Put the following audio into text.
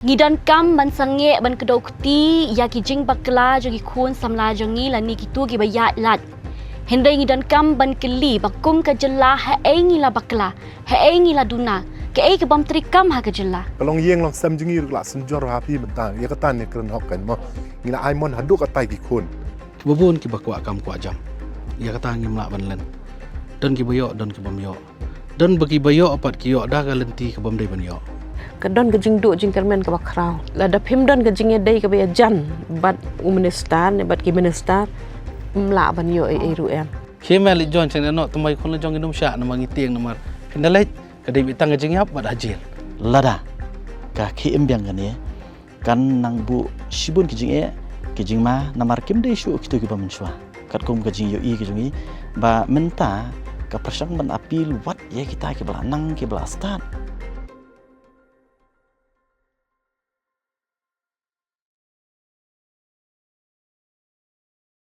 Ngidan kam ban sange ban kedokti ya ki jing bakla jogi khun samla jongi lani kitu gi bayat lat. Hendai ngidan kam ban keli bakum ka jela ha engi la bakla, ha engi la duna. Ke ai ke bam trikam ha ka jela. Kalong yeng long sam jungi rula senjor hapi bentang ya katan ne keren hok kan mo. Ngila aimon haduk atai ki khun. Kibabun ki bakwa kam kwa jam. Ya kata ngim la ban len. Dan ki bayo dan ki bam yo. Dan bagi bayo apat ki yo dah ka lenti ki bam dai ban yo. Kadon ke jing duk jing kermen ke bakrau. Lada pimdon ke jing dai ke baya jan bat minister ne bat ki minister mla ban yo ai ruem. Khemel li jon chen no tumai khon la jong inum sha na mangi tieng namar. Kindalai kadai bitang jing yap bat ajil. Lada ka khi embyang kan ye kan nang bu shibun ki jing ma namar kim dai shu kitu ki bam shwa. Kat kum ka jing yo i ki jungi ba menta ka prasang ban apil wat ye kita ki bla nang ki bla start